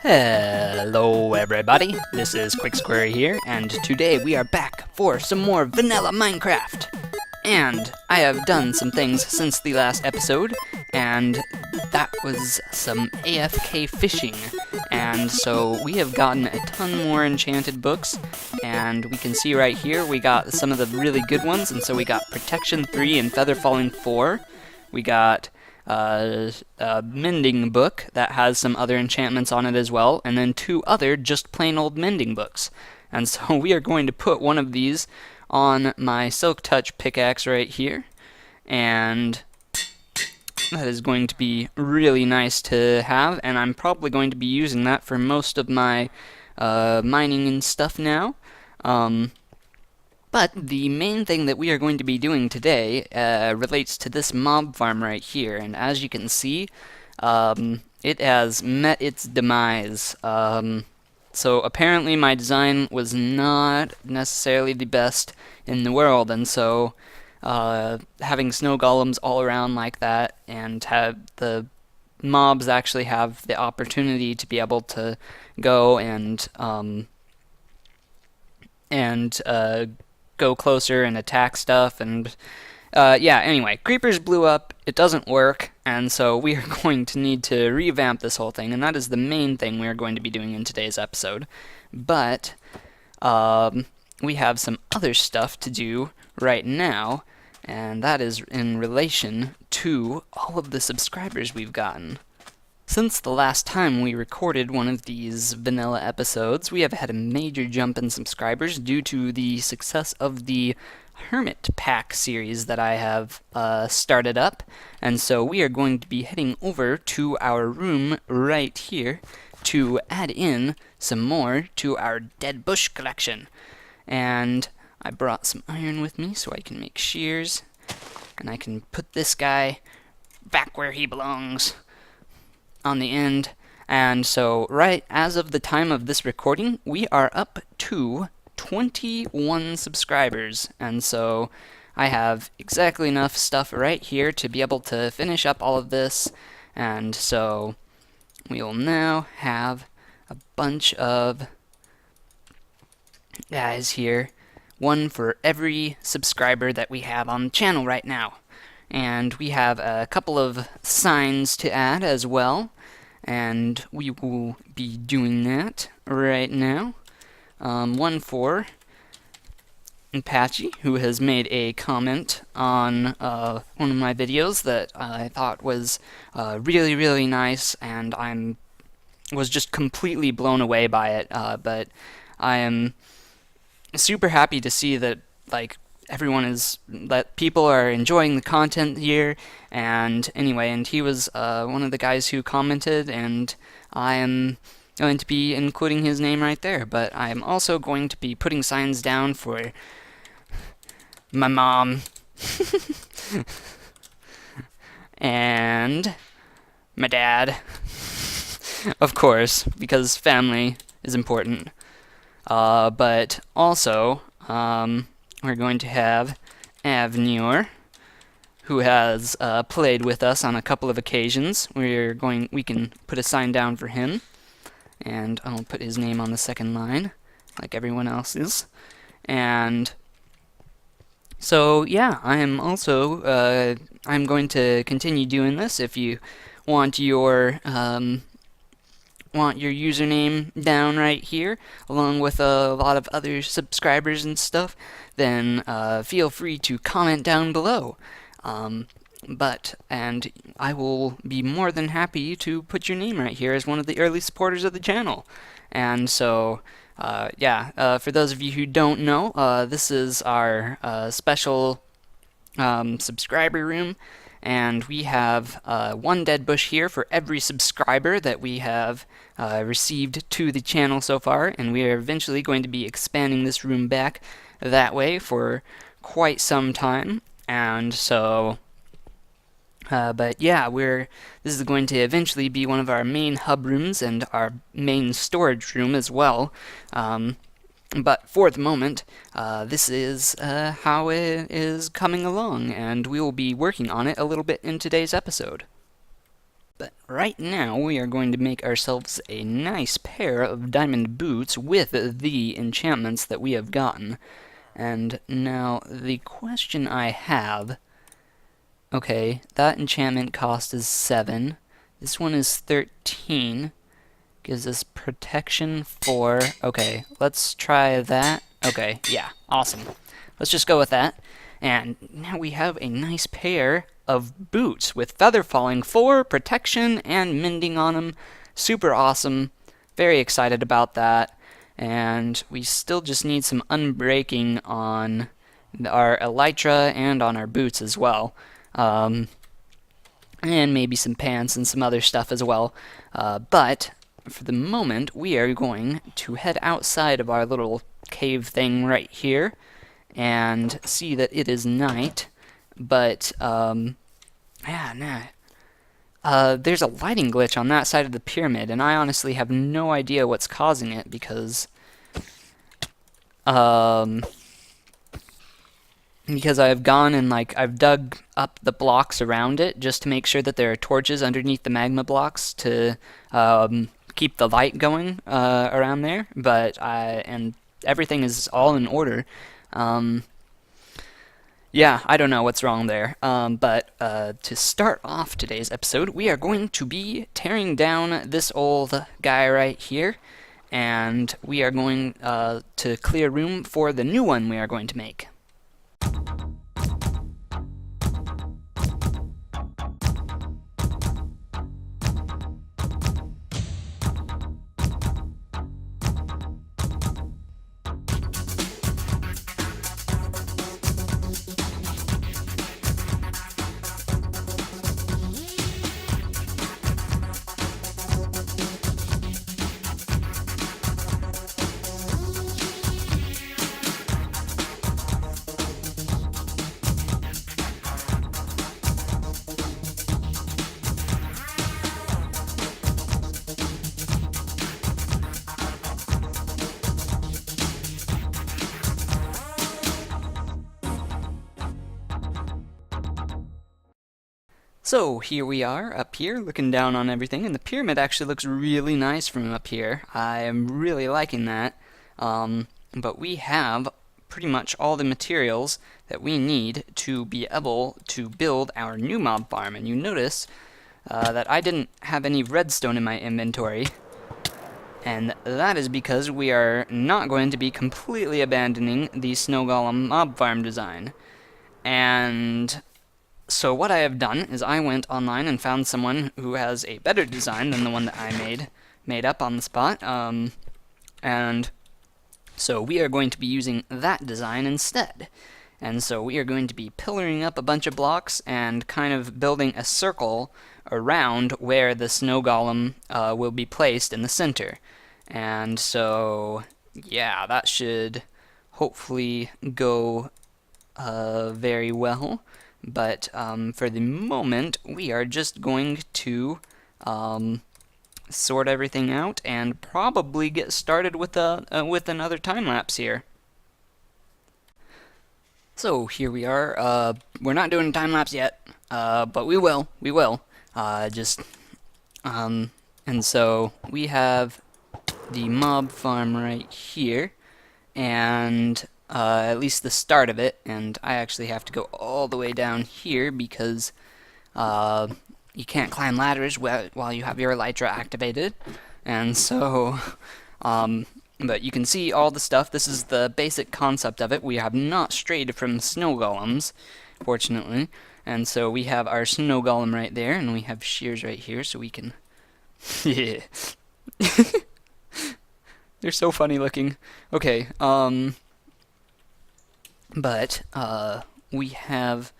Hello everybody, this is quixQuery here, and today we are back for some more vanilla Minecraft. And I have done some things since the last episode, and that was some AFK fishing. And so we have gotten a ton more enchanted books, and we can see right here we got some of the really good ones, and so we got Protection 3 and Feather Falling 4. We got a mending book that has some other enchantments on it as well, and then 2 other just plain old mending books. And so we are going to put one of these on my Silk Touch pickaxe right here, and that is going to be really nice to have, and I'm probably going to be using that for most of my mining and stuff now. But the main thing that we are going to be doing today relates to this mob farm right here, and as you can see, it has met its demise. So apparently my design was not necessarily the best in the world, and so having snow golems all around like that, and have the mobs actually have the opportunity to be able to go and go closer and attack stuff, and yeah, anyway, creepers blew up, it doesn't work, and so we are going to need to revamp this whole thing, and that is the main thing we are going to be doing in today's episode. But we have some other stuff to do right now, and that is in relation to all of the subscribers we've gotten. Since the last time we recorded one of these vanilla episodes, we have had a major jump in subscribers due to the success of the Hermit Pack series that I have started up, and so we are going to be heading over to our room right here to add in some more to our Dead Bush collection. And I brought some iron with me so I can make shears, and I can put this guy back where he belongs, on the end. And so right as of the time of this recording, we are up to 21 subscribers, and so I have exactly enough stuff right here to be able to finish up all of this. And so we will now have a bunch of guys here, one for every subscriber that we have on the channel right now. And we have a couple of signs to add as well, and we will be doing that right now. One for Apache, who has made a comment on one of my videos that I thought was really nice, and was just completely blown away by it. But I am super happy to see that that people are enjoying the content here. And anyway, and he was one of the guys who commented, and I am going to be including his name right there. But I am also going to be putting signs down for my mom and my dad, of course, because family is important. But also we're going to have Avnur, who has played with us on a couple of occasions. We can put a sign down for him, and I'll put his name on the second line, like everyone else's. And so yeah, I am also I'm going to continue doing this. If you want your username down right here, along with a lot of other subscribers and stuff, then feel free to comment down below. And I will be more than happy to put your name right here as one of the early supporters of the channel. And so, yeah, for those of you who don't know, this is our special subscriber room, and we have one dead bush here for every subscriber that we have received to the channel so far, and we are eventually going to be expanding this room back that way for quite some time. And so but yeah, this is going to eventually be one of our main hub rooms and our main storage room as well. But for the moment, this is how it is coming along, and we will be working on it a little bit in today's episode. But right now, we are going to make ourselves a nice pair of diamond boots with the enchantments that we have gotten. And now, the question I have... Okay, that enchantment cost is 7. This one is 13. Gives us protection 4. Okay, let's try that. Okay, yeah, awesome. Let's just go with that. And now we have a nice pair of boots with feather falling 4, protection, and mending on them. Super awesome. Very excited about that. And we still just need some unbreaking on our elytra and on our boots as well. And maybe some pants and some other stuff as well. But for the moment, we are going to head outside of our little cave thing right here and see that it is night. But, there's a lighting glitch on that side of the pyramid, and I honestly have no idea what's causing it because I've gone and I've dug up the blocks around it just to make sure that there are torches underneath the magma blocks to keep the light going around there. And everything is all in order. Yeah, I don't know what's wrong there. But to start off today's episode, we are going to be tearing down this old guy right here, and we are going to clear room for the new one we are going to make. So here we are, up here, looking down on everything, and the pyramid actually looks really nice from up here. I am really liking that. But we have pretty much all the materials that we need to be able to build our new mob farm. And you notice that I didn't have any redstone in my inventory. And that is because we are not going to be completely abandoning the snow golem mob farm design. And so what I have done is I went online and found someone who has a better design than the one that I made up on the spot. And so we are going to be using that design instead. And so we are going to be pillaring up a bunch of blocks and kind of building a circle around where the snow golem will be placed in the center. And so, yeah, that should hopefully go very well. But for the moment, we are just going to sort everything out and probably get started with another time lapse here. So here we are. We're not doing a time lapse yet, but we will. We will. And so we have the mob farm right here, and at least the start of it, and I actually have to go all the way down here because you can't climb ladders while you have your elytra activated. And so, but you can see all the stuff. This is the basic concept of it. We have not strayed from snow golems, fortunately. And so we have our snow golem right there, and we have shears right here, so we can... Yeah. They're so funny looking. Okay, but we have,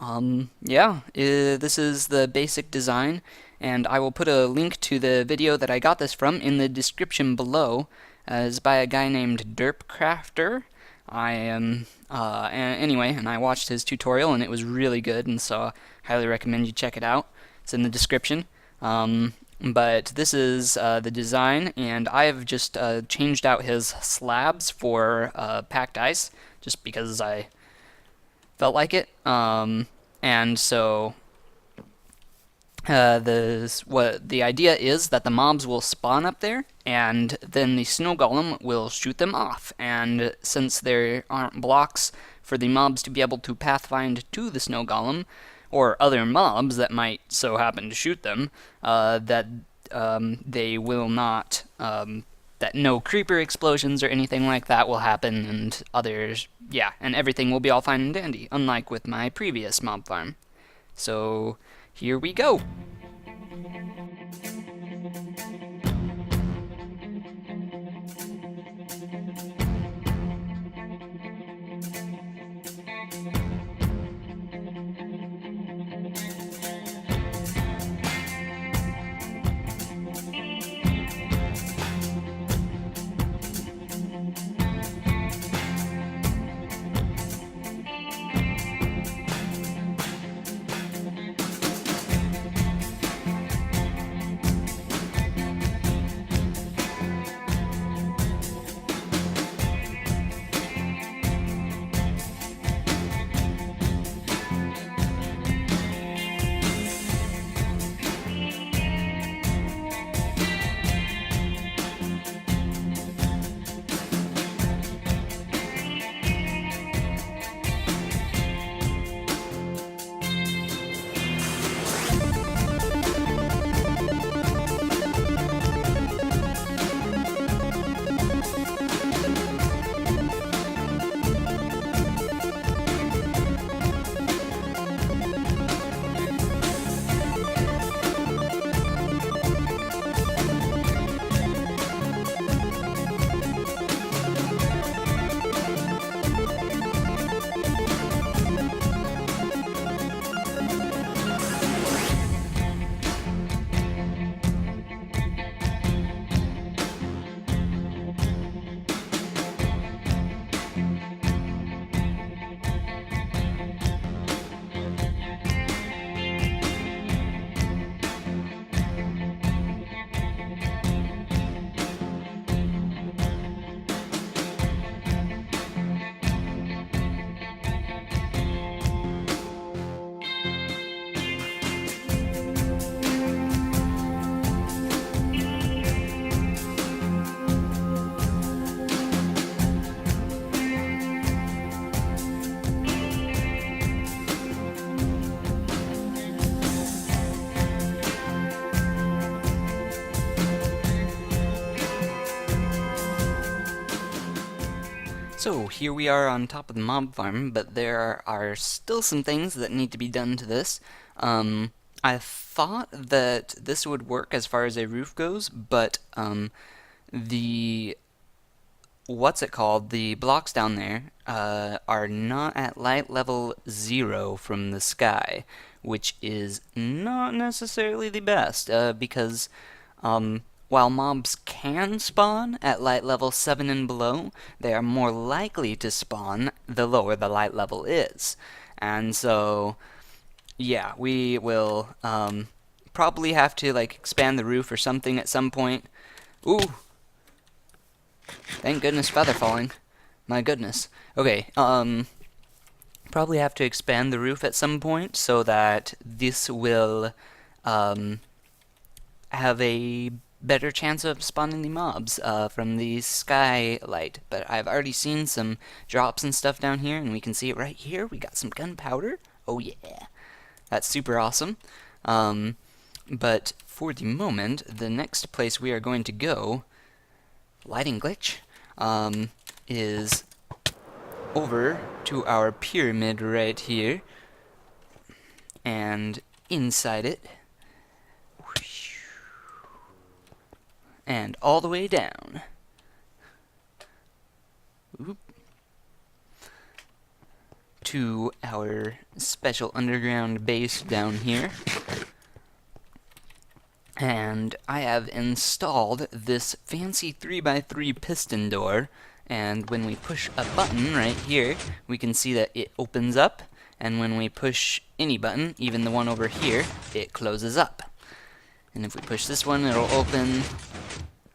this is the basic design, and I will put a link to the video that I got this from in the description below. It's by a guy named DerpCrafturr. Anyway, and I watched his tutorial, and it was really good, and so I highly recommend you check it out. It's in the description. But this is the design, and I have just changed out his slabs for packed ice, just because I felt like it. And so what the idea is that the mobs will spawn up there, and then the snow golem will shoot them off. And since there aren't blocks for the mobs to be able to pathfind to the snow golem, or other mobs that might so happen to shoot them, that they will not, that no creeper explosions or anything like that will happen, and others, yeah, and everything will be all fine and dandy, unlike with my previous mob farm. So, here we go! So here we are on top of the mob farm, but there are still some things that need to be done to this. I thought that this would work as far as a roof goes, but the the blocks down there are not at light level 0 from the sky, which is not necessarily the best, because while mobs can spawn at light level 7 and below, they are more likely to spawn the lower the light level is. And so, yeah, we will probably have to like expand the roof or something at some point. Ooh! Thank goodness feather falling. My goodness. Okay, probably have to expand the roof at some point so that this will have a better chance of spawning the mobs from the skylight. But I've already seen some drops and stuff down here, and we can see it right here. We got some gunpowder. Oh yeah, that's super awesome. But for the moment, the next place we are going to go, lighting glitch, is over to our pyramid right here, and inside it, and all the way down. Oop. To our special underground base down here. And I have installed this fancy 3x3 piston door, and when we push a button right here, we can see that it opens up, and when we push any button, even the one over here, it closes up. And if we push this one, it'll open,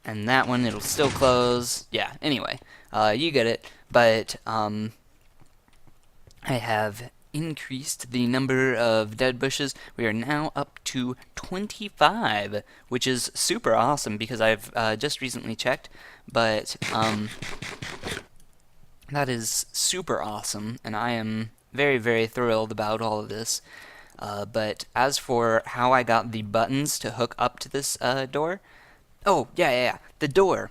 and that one, it'll still close. Yeah, anyway, you get it. But I have increased the number of dead bushes. We are now up to 25, which is super awesome because I've just recently checked, but that is super awesome, and I am very, very thrilled about all of this. But as for how I got the buttons to hook up to this door, oh, yeah, the door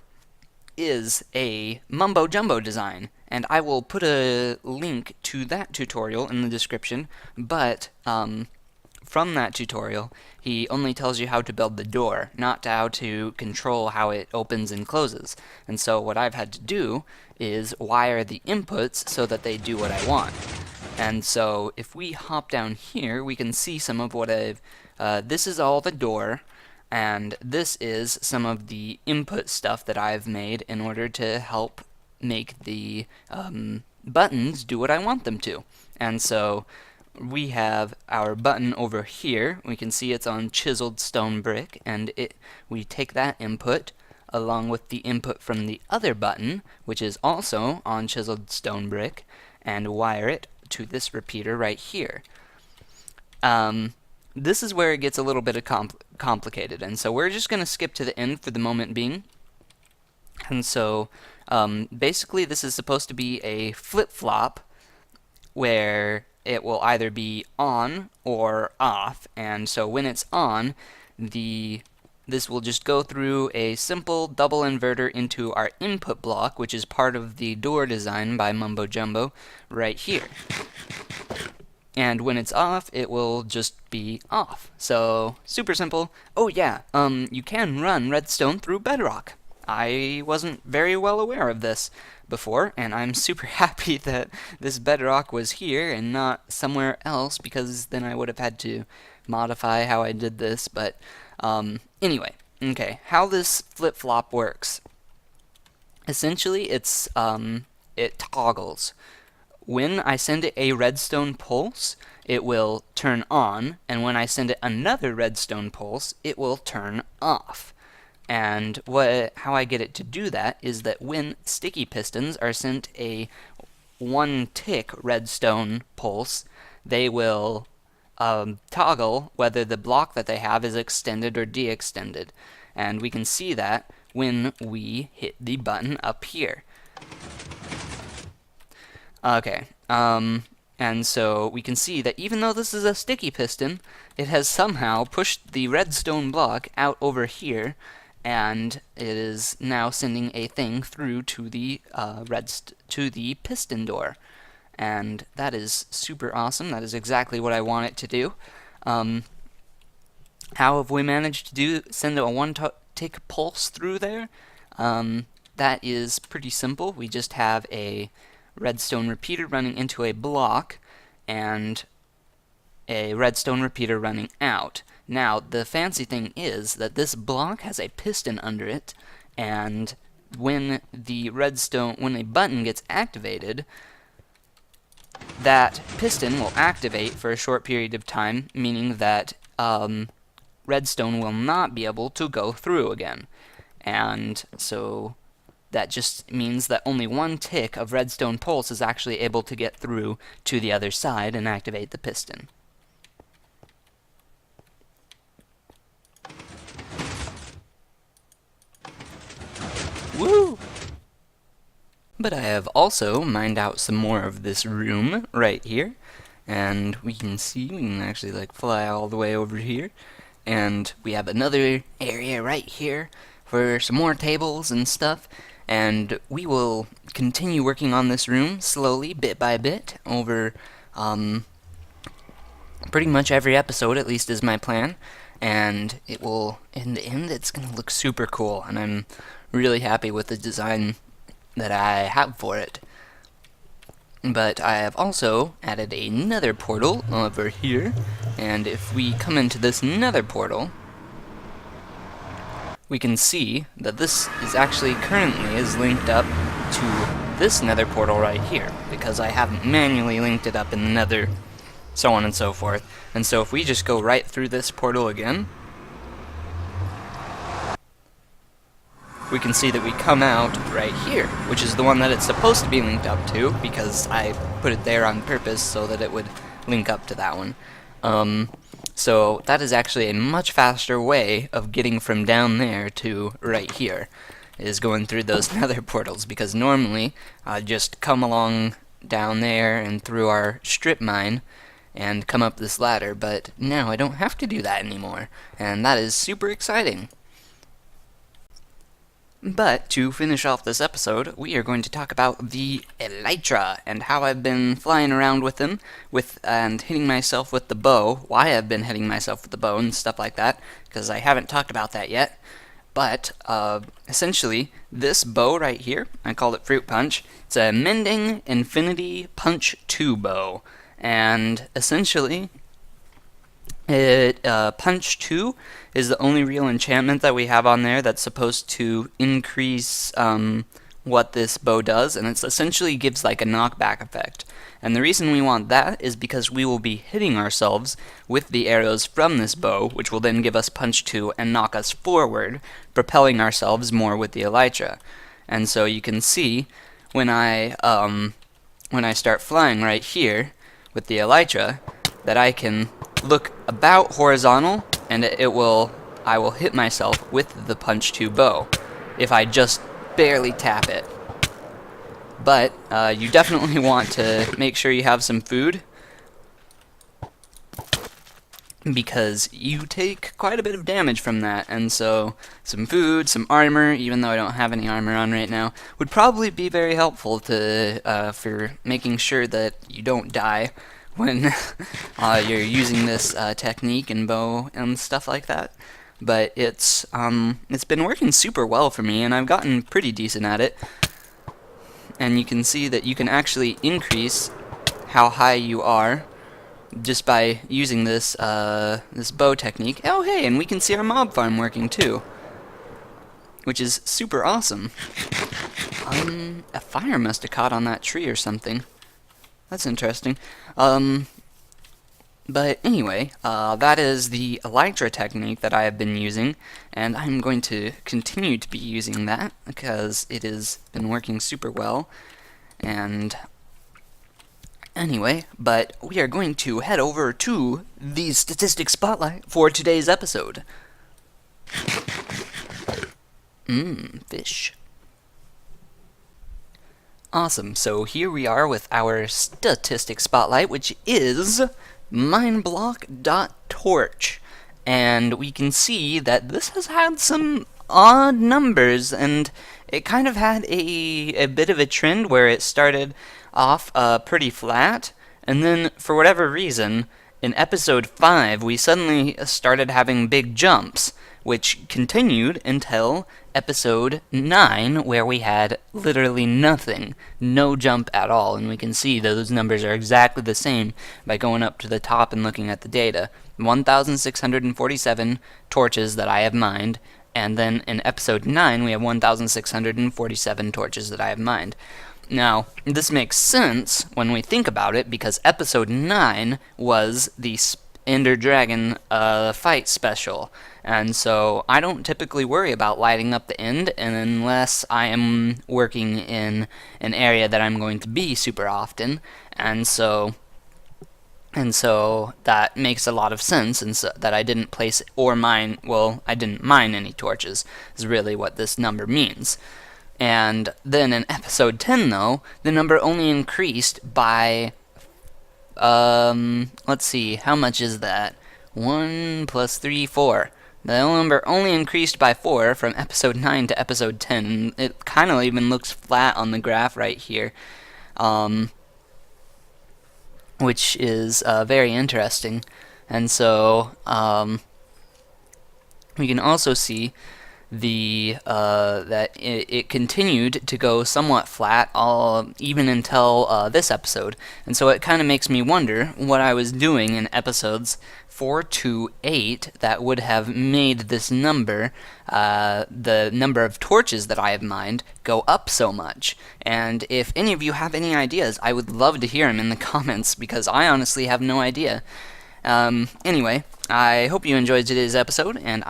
is a Mumbo Jumbo design, and I will put a link to that tutorial in the description, but from that tutorial, he only tells you how to build the door, not how to control how it opens and closes. And so what I've had to do is wire the inputs so that they do what I want. And so if we hop down here, we can see some of what I've... this is all the door, and this is some of the input stuff that I've made in order to help make the buttons do what I want them to. And so we have our button over here. We can see it's on chiseled stone brick, and we take that input along with the input from the other button, which is also on chiseled stone brick, and wire it to this repeater right here. This is where it gets a little bit complicated, and so we're just going to skip to the end for the moment being. And so basically this is supposed to be a flip-flop where it will either be on or off, and so when it's on, this will just go through a simple double inverter into our input block, which is part of the door design by Mumbo Jumbo right here. And when it's off, it will just be off. So, super simple. Oh yeah, you can run redstone through bedrock. I wasn't very well aware of this before, and I'm super happy that this bedrock was here and not somewhere else, because then I would have had to modify how I did this. But anyway, okay, how this flip-flop works. Essentially, it toggles. When I send it a redstone pulse, it will turn on, and when I send it another redstone pulse, it will turn off. And how I get it to do that is that when sticky pistons are sent a 1-tick redstone pulse, they will toggle whether the block that they have is extended or de-extended. And we can see that when we hit the button up here. Okay, and so we can see that even though this is a sticky piston, it has somehow pushed the redstone block out over here, and it is now sending a thing through to the piston door. And that is super awesome. That is exactly what I want it to do. How have we managed to send a 1-tick pulse through there? That is pretty simple. We just have a redstone repeater running into a block and a redstone repeater running out. Now, the fancy thing is that this block has a piston under it, and when a button gets activated, that piston will activate for a short period of time, meaning that redstone will not be able to go through again. And so that just means that only 1 tick of redstone pulse is actually able to get through to the other side and activate the piston. Woo! But I have also mined out some more of this room right here, and we can actually like fly all the way over here, and we have another area right here for some more tables and stuff, and we will continue working on this room slowly, bit by bit, over pretty much every episode, at least is my plan, and it will, in the end, it's going to look super cool, and I'm really happy with the design that I have for it. But I have also added another portal over here, and if we come into this nether portal, we can see that this is actually currently linked up to this nether portal right here, because I haven't manually linked it up in the nether, so on and so forth. And so if we just go right through this portal again, we can see that we come out right here, which is the one that it's supposed to be linked up to, because I put it there on purpose so that it would link up to that one. So that is actually a much faster way of getting from down there to right here, is going through those nether portals, because normally I just come along down there and through our strip mine and come up this ladder, but now I don't have to do that anymore, and that is super exciting. But to finish off this episode, we are going to talk about the Elytra and how I've been flying around with them, and hitting myself with the bow, why I've been hitting myself with the bow and stuff like that, because I haven't talked about that yet. But essentially, this bow right here, I call it Fruit Punch. It's a Mending Infinity Punch 2 bow, and essentially, Punch 2 is the only real enchantment that we have on there that's supposed to increase what this bow does, and it essentially gives like a knockback effect. And the reason we want that is because we will be hitting ourselves with the arrows from this bow, which will then give us Punch 2 and knock us forward, propelling ourselves more with the Elytra. And so you can see when I start flying right here with the Elytra that I can look about horizontal, and I will hit myself with the Punch 2 bow if I just barely tap it. But you definitely want to make sure you have some food, because you take quite a bit of damage from that, and so some food, some armor, even though I don't have any armor on right now, would probably be very helpful for making sure that you don't die when you're using this technique and bow and stuff like that. But it's been working super well for me, and I've gotten pretty decent at it. And you can see that you can actually increase how high you are just by using this this bow technique. Oh hey, and we can see our mob farm working too, which is super awesome. A fire must have caught on that tree or something. That's interesting. But anyway, that is the Elytra technique that I have been using, and I'm going to continue to be using that because it has been working super well. And anyway, but we are going to head over to the statistics spotlight for today's episode. Fish. Awesome, so here we are with our statistics spotlight, which is mineblock.torch, and we can see that this has had some odd numbers, and it kind of had a bit of a trend where it started off pretty flat, and then for whatever reason in episode 5 we suddenly started having big jumps, which continued until episode 9, where we had literally nothing, no jump at all, and we can see those numbers are exactly the same by going up to the top and looking at the data. 1,647 torches that I have mined, and then in episode 9 we have 1,647 torches that I have mined. Now, this makes sense when we think about it, because episode 9 was the Ender Dragon fight special, and so I don't typically worry about lighting up the end unless I am working in an area that I'm going to be super often, and so that makes a lot of sense, and so that I didn't place or mine, well, I didn't mine any torches, is really what this number means. And then in episode 10, though, the number only increased by let's see, how much is that? 1 plus 3, 4. The number only increased by 4 from episode 9 to episode 10. It kind of even looks flat on the graph right here, which is very interesting. And so we can also see that it continued to go somewhat flat even until this episode, and so it kind of makes me wonder what I was doing in episodes 4 to 8 that would have made this number, the number of torches that I have mined, go up so much. And if any of you have any ideas, I would love to hear them in the comments, because I honestly have no idea. Anyway, I hope you enjoyed today's episode, and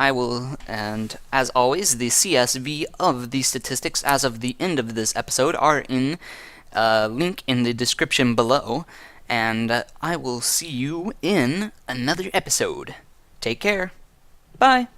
as always, the CSV of the statistics as of the end of this episode are in link in the description below. and I will see you in another episode. Take care. Bye.